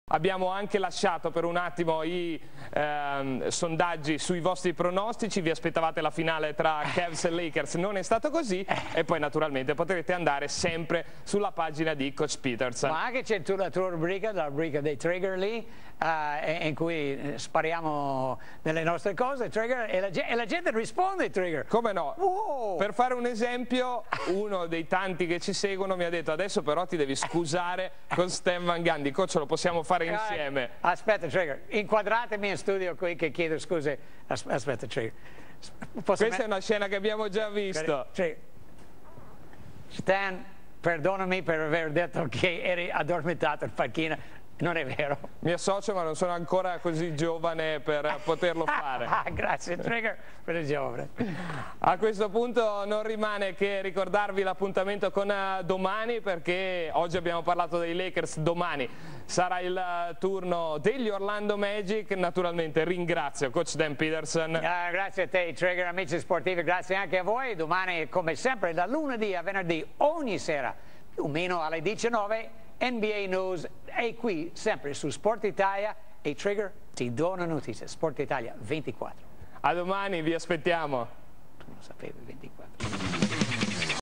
Abbiamo anche lasciato per un attimo i sondaggi sui vostri pronostici, vi aspettavate la finale tra Cavs e Lakers, non è stato così e poi naturalmente potrete andare sempre sulla pagina di Coach Peterson. Ma anche c'è la tua rubrica, la rubrica dei trigger lì, in cui spariamo delle nostre cose, trigger, e la gente risponde trigger. Come no? Wow. Per fare un esempio, uno dei tanti che ci seguono mi ha detto adesso però ti devi scusare con Stan Van Gundy. Coach, lo possiamo fare insieme? Aspetta trigger, inquadratemi in studio qui che chiedo scuse. Aspetta trigger. Questa è una scena che abbiamo già visto. Stan, perdonami per aver detto che eri addormentato in panchina. Non è vero. Mi associo, ma non sono ancora così giovane per poterlo fare. Grazie Trigger per il giovane. A questo punto non rimane che ricordarvi l'appuntamento con domani, perché oggi abbiamo parlato dei Lakers, domani sarà il turno degli Orlando Magic. Naturalmente ringrazio Coach Dan Peterson. Grazie a te Trigger, amici sportivi, grazie anche a voi. Domani come sempre da lunedì a venerdì ogni sera più o meno alle 19 NBA News è qui sempre su Sport Italia e Trigger ti do una notizia, Sport Italia 24. A domani, vi aspettiamo. Tu non sapevi 24.